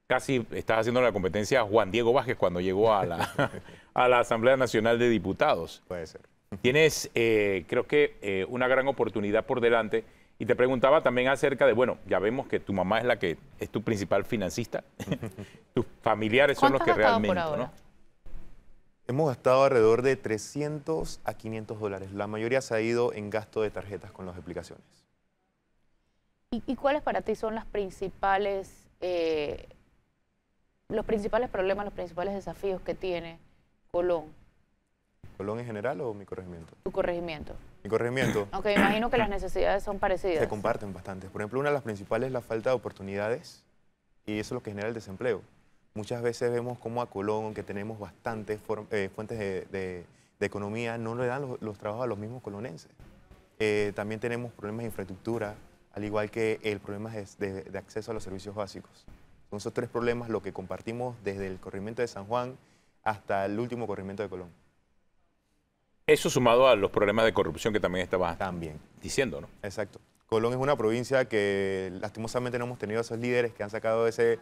Casi estás haciendo la competencia a Juan Diego Vázquez cuando llegó a la Asamblea Nacional de Diputados. Puede ser. Tienes, creo que, una gran oportunidad por delante. Y te preguntaba también acerca de, bueno, ya vemos que tu mamá es la que es tu principal financista. Tus familiares son los que realmente, ¿no? Hemos gastado alrededor de $300 a $500. La mayoría se ha ido en gasto de tarjetas con las aplicaciones. ¿Y cuáles para ti son los principales problemas, los principales desafíos que tiene Colón? ¿Colón en general o mi corregimiento? Tu corregimiento. Mi corregimiento. Aunque imagino que las necesidades son parecidas. Se comparten bastante. Por ejemplo, una de las principales es la falta de oportunidades y eso es lo que genera el desempleo. Muchas veces vemos como a Colón, aunque tenemos bastantes fuentes de economía, no le dan los trabajos a los mismos colonenses. También tenemos problemas de infraestructura, al igual que el problema de acceso a los servicios básicos. Son esos 3 problemas lo que compartimos desde el corregimiento de San Juan hasta el último corregimiento de Colón. Eso sumado a los problemas de corrupción que también estabas diciendo, ¿no? Exacto. Colón es una provincia que lastimosamente no hemos tenido esos líderes que han sacado ese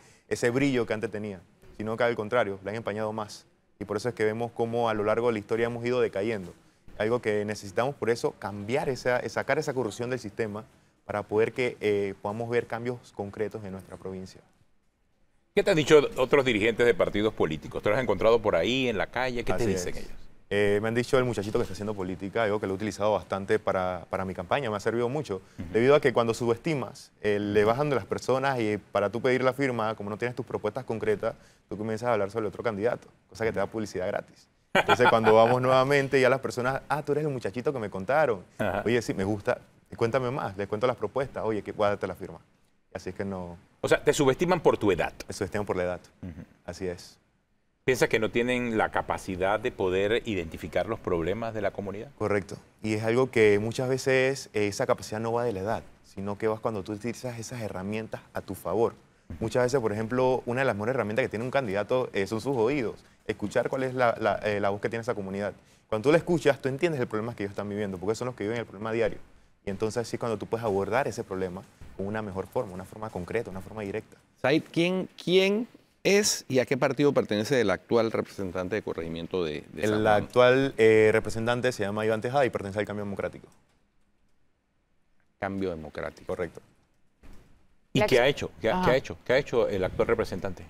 brillo que antes tenía, sino que al contrario, le han empañado más. Y por eso es que vemos cómo a lo largo de la historia hemos ido decayendo. Algo que necesitamos por eso cambiar, sacar esa corrupción del sistema para poder que podamos ver cambios concretos en nuestra provincia. ¿Qué te han dicho otros dirigentes de partidos políticos? ¿Te los has encontrado por ahí, en la calle? ¿Qué te dicen ellos? Me han dicho el muchachito que está haciendo política, algo que lo he utilizado bastante para mi campaña, me ha servido mucho, debido a que cuando subestimas, le bajan de las personas y para tú pedir la firma, como no tienes tus propuestas concretas, tú comienzas a hablar sobre otro candidato, cosa que te da publicidad gratis. Entonces cuando vamos nuevamente ya las personas, tú eres el muchachito que me contaron, oye, sí, me gusta, cuéntame más, les cuento las propuestas, oye, que voy a darte la firma. Así es que no... O sea, te subestiman por tu edad. Me subestiman por la edad, así es. ¿Piensas que no tienen la capacidad de poder identificar los problemas de la comunidad? Correcto. Y es algo que muchas veces esa capacidad no va de la edad, sino que vas cuando tú utilizas esas herramientas a tu favor. Muchas veces, por ejemplo, una de las mejores herramientas que tiene un candidato son sus oídos. Escuchar cuál es la voz que tiene esa comunidad. Cuando tú la escuchas, tú entiendes el problema que ellos están viviendo, porque son los que viven el problema diario. Y entonces así es cuando tú puedes abordar ese problema con una mejor forma, una forma concreta, una forma directa. Said, ¿quién es y a qué partido pertenece el actual representante de corregimiento de San El Juan? actual representante se llama Iván Tejada y pertenece al Cambio Democrático. Cambio Democrático. Correcto. ¿Y La qué ex- ha hecho? ¿Qué Ajá. ha hecho? ¿Qué ha hecho el actual representante?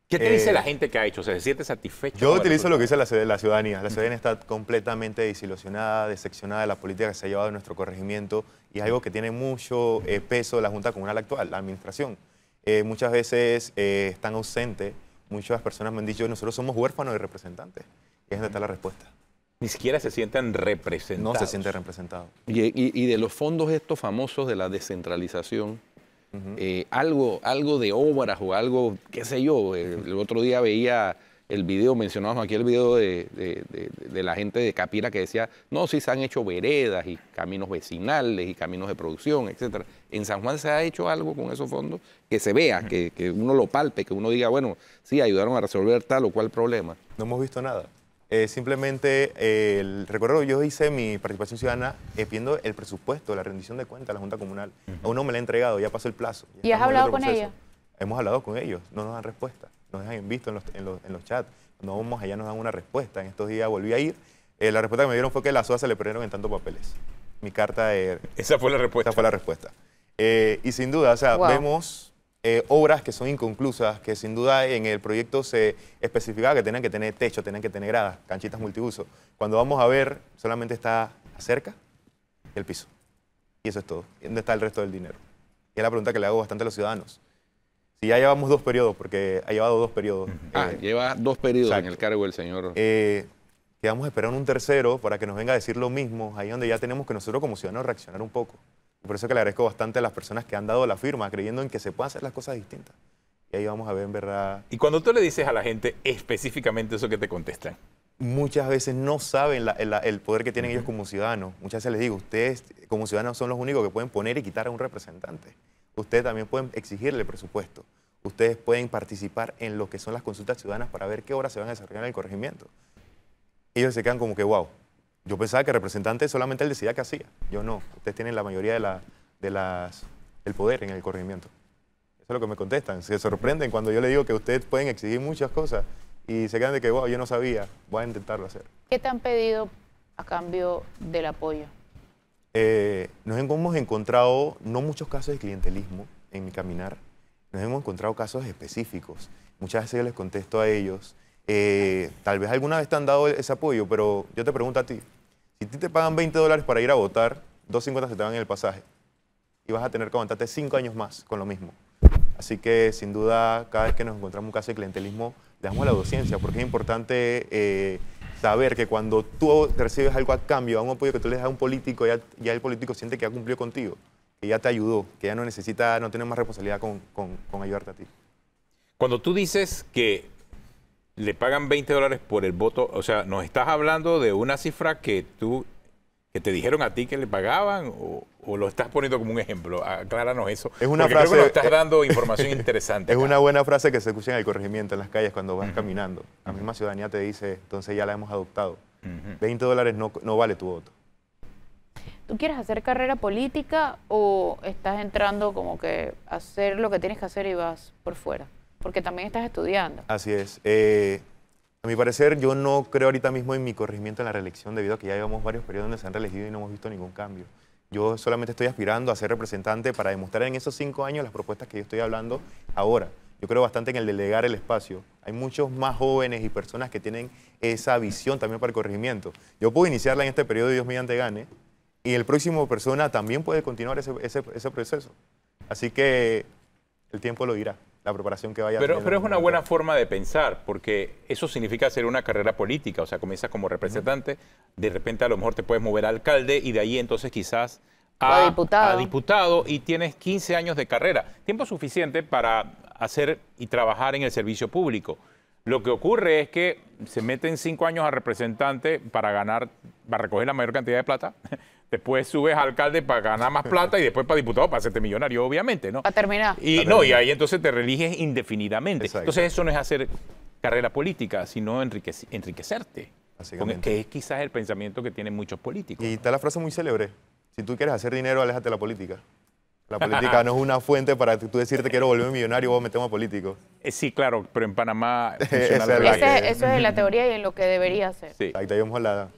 ¿Qué te dice la gente que ha hecho? ¿Se siente satisfecho? Yo con el utilizo lo que dice resultado? la ciudadanía. La ciudadanía está completamente desilusionada, decepcionada de la política que se ha llevado en nuestro corregimiento y es algo que tiene mucho peso la Junta Comunal actual, la administración. Muchas veces están ausentes, muchas personas me han dicho nosotros somos huérfanos de representantes. Y es donde está la respuesta. Ni siquiera se sienten representados. No se siente representado. Y de los fondos estos famosos de la descentralización, algo de obras o algo, qué sé yo, el otro día veía el video, mencionábamos aquí el video de la gente de Capira que decía, no, sí se han hecho veredas y caminos vecinales y caminos de producción, etcétera. ¿En San Juan se ha hecho algo con esos fondos? Que se vea, que uno lo palpe, que uno diga, bueno, sí, ayudaron a resolver tal o cual problema. No hemos visto nada. Simplemente, recuerdo, yo hice mi participación ciudadana pidiendo el presupuesto, la rendición de cuentas a la Junta Comunal. Aún no me la he entregado, ya pasó el plazo. ¿Y has Estamos en hablado otro con proceso. ella? Hemos hablado con ellos, no nos dan respuesta. Nos dejan en visto en los chats. Cuando vamos allá nos dan una respuesta. En estos días volví a ir. La respuesta que me dieron fue que las SOA se le perdieron en tantos papeles. Mi carta, Esa fue la respuesta. esa fue la respuesta. Y sin duda, o sea, Wow. vemos obras que son inconclusas, que sin duda en el proyecto se especificaba que tenían que tener techo, tenían que tener gradas, canchitas multiuso. Cuando vamos a ver, solamente está la cerca y el piso. Y eso es todo. ¿Y dónde está el resto del dinero? Y es la pregunta que le hago bastante a los ciudadanos. Si ya llevamos 2 periodos, porque ha llevado 2 periodos. Lleva 2 periodos exacto. en el cargo del señor. Quedamos esperando un tercero para que nos venga a decir lo mismo, ahí donde ya tenemos que nosotros como ciudadanos reaccionar un poco. Y por eso que le agradezco bastante a las personas que han dado la firma, creyendo en que se pueden hacer las cosas distintas. Y ahí vamos a ver en verdad. Y cuando tú le dices a la gente específicamente eso que te contestan, Muchas veces no saben el poder que tienen ellos como ciudadanos. Muchas veces les digo, ustedes como ciudadanos son los únicos que pueden poner y quitar a un representante. Ustedes también pueden exigirle presupuesto. Ustedes pueden participar en lo que son las consultas ciudadanas para ver qué obras se van a desarrollar en el corregimiento. Ellos se quedan como que, wow, yo pensaba que el representante solamente él decidía qué hacía. Yo no. Ustedes tienen la mayoría del poder en el corregimiento. Eso es lo que me contestan. Se sorprenden cuando yo les digo que ustedes pueden exigir muchas cosas y se quedan de que, wow, yo no sabía, voy a intentarlo hacer. ¿Qué te han pedido a cambio del apoyo? Nos hemos encontrado no muchos casos de clientelismo en mi caminar, nos hemos encontrado casos específicos. Muchas veces yo les contesto a ellos, tal vez alguna vez te han dado ese apoyo, pero yo te pregunto a ti, si a ti te pagan $20 para ir a votar, $2.50 se te van en el pasaje y vas a tener que aguantarte 5 años más con lo mismo. Así que sin duda, cada vez que nos encontramos un caso de clientelismo, le damos la docencia, porque es importante saber que cuando tú recibes algo a cambio, a un apoyo que tú le das a un político, ya el político siente que ha cumplido contigo, que ya te ayudó, que ya no necesita, no tiene más responsabilidad con ayudarte a ti. cuando tú dices que le pagan $20 por el voto, o sea, ¿nos estás hablando de una cifra que te dijeron a ti que le pagaban o lo estás poniendo como un ejemplo? Acláranos eso. Es una porque frase- creo que nos estás dando información interesante. Es acá. una buena frase que se escucha en el corregimiento, en las calles, cuando vas caminando. La misma ciudadanía te dice, entonces ya la hemos adoptado. $20 no vale tu voto. ¿Tú quieres hacer carrera política o estás entrando como que a hacer lo que tienes que hacer y vas por fuera? Porque también estás estudiando. Así es. A mi parecer, yo no creo ahorita mismo en mi corregimiento en la reelección, debido a que ya llevamos varios periodos donde se han reelegido y no hemos visto ningún cambio. Yo solamente estoy aspirando a ser representante para demostrar en esos 5 años las propuestas que yo estoy hablando ahora. Yo creo bastante en el delegar el espacio. Hay muchos más jóvenes y personas que tienen esa visión también para el corregimiento. Yo puedo iniciarla en este periodo y Dios mediante gane, y el próximo persona también puede continuar ese proceso. Así que el tiempo lo dirá, la preparación que vaya Pero teniendo es en el una momento. buena forma de pensar, porque eso significa hacer una carrera política. O sea, comienzas como representante, de repente a lo mejor te puedes mover a alcalde y de ahí entonces quizás A diputado. a diputado y tienes 15 años de carrera. Tiempo suficiente para hacer y trabajar en el servicio público. Lo que ocurre es que se meten 5 años a representante para ganar, para recoger la mayor cantidad de plata. Después subes a alcalde para ganar más plata y después para diputado para hacerte millonario, obviamente, ¿no? Para terminar. Y ahí entonces te reeliges indefinidamente. Exacto. Entonces eso no es hacer carrera política, sino enriquecerte. Básicamente. Que es quizás el pensamiento que tienen muchos políticos. Y está la frase muy célebre. Si tú quieres hacer dinero, aléjate de la política. La política no es una fuente para tú decirte quiero volverme millonario o metemos a político. Sí, claro, pero en Panamá funciona Esa al es la revés. que- Eso es la teoría y en lo que debería ser. Sí. Exacto, ahí vemos la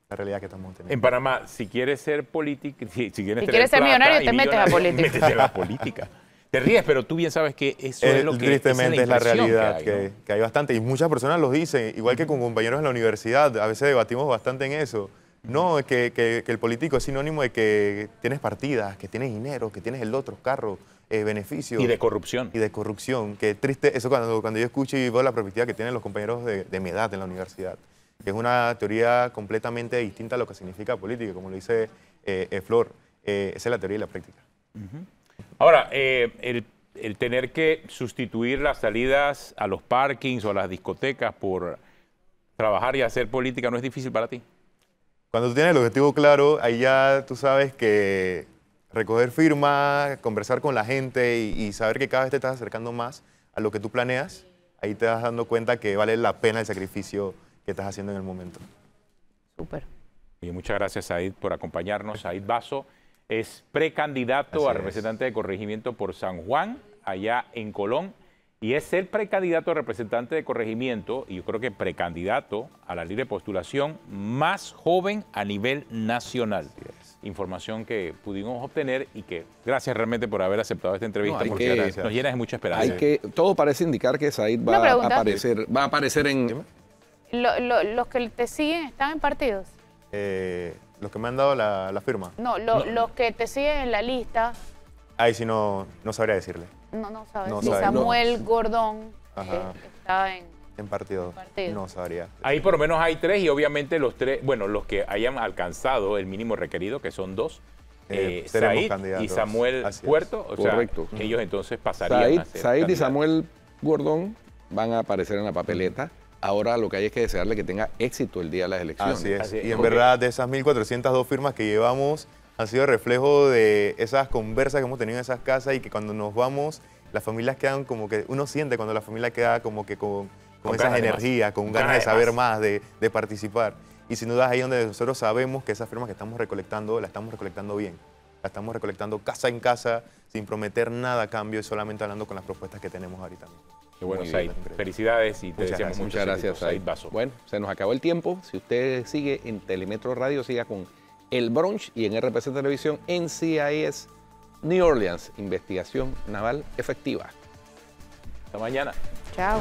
realidad que estamos teniendo. En Panamá, si quieres ser político, si quieres tener quieres ser plata millonario, y te metes a política. Métete a la política. Te ríes, pero tú bien sabes que eso es lo que Tristemente es la impresión realidad que hay, ¿no? que hay bastante. Y muchas personas lo dicen, igual que con compañeros en la universidad, a veces debatimos bastante en eso. No, es que el político es sinónimo de que tienes partidas, que tienes dinero, que tienes el otro carro, beneficios. Y de corrupción. Y de corrupción. Que triste, eso cuando yo escucho y veo la perspectiva que tienen los compañeros de mi edad en la universidad. Que es una teoría completamente distinta a lo que significa política, como lo dice Flor. Esa es la teoría y la práctica. Ahora, el tener que sustituir las salidas a los parkings o a las discotecas por trabajar y hacer política no es difícil para ti. Cuando tú tienes el objetivo claro, ahí ya tú sabes que recoger firmas, conversar con la gente y saber que cada vez te estás acercando más a lo que tú planeas, ahí te vas dando cuenta que vale la pena el sacrificio que estás haciendo en el momento. Súper. Y muchas gracias, Said, por acompañarnos. Said Basso es precandidato Así a es. representante de corregimiento por San Juan, allá en Colón, y es el precandidato a representante de corregimiento, y yo creo que precandidato a la libre postulación más joven a nivel nacional. Información que pudimos obtener y que gracias realmente por haber aceptado esta entrevista, No, hay porque que- nos llena de mucha esperanza. Todo parece indicar que Said Una va a pregunta. aparecer en... Los que te siguen están en partidos. Los que me han dado la firma, No, los que te siguen en la lista, ahí sí no sabría decirle. no sabes. No si sabe, Samuel Gordón Ajá. está en... En partido, Partido. no sabría. Ahí por lo menos hay 3 y obviamente los 3, bueno, los que hayan alcanzado el mínimo requerido, que son 2, Seremos Said candidatos. y Samuel Así es. Puerto, o sea, Correcto. ellos entonces pasarían a ser Said y candidatos. Samuel Gordón van a aparecer en la papeleta. Ahora lo que hay es que desearle que tenga éxito el día de las elecciones. Así es. Así es. Y en Ok. verdad, de esas 1.402 firmas que llevamos, han sido reflejo de esas conversas que hemos tenido en esas casas y que cuando nos vamos, las familias quedan como que, uno siente cuando la familia queda como que con esas ganas de más. energías, con ganas de saber más, de participar. Y sin duda es ahí donde nosotros sabemos que esas firmas que estamos recolectando, las estamos recolectando bien. Las estamos recolectando casa en casa, sin prometer nada a cambio y solamente hablando con las propuestas que tenemos ahorita mismo. Qué bueno, Muy Said. bien. Felicidades y te Muchas deseamos gracias. muchos Muchas gracias, éxitos, Said. Basso. Bueno, se nos acabó el tiempo. Si usted sigue en Telemetro Radio, siga con El Brunch y en RPC Televisión NCIS New Orleans, investigación naval efectiva. Hasta mañana. Chao.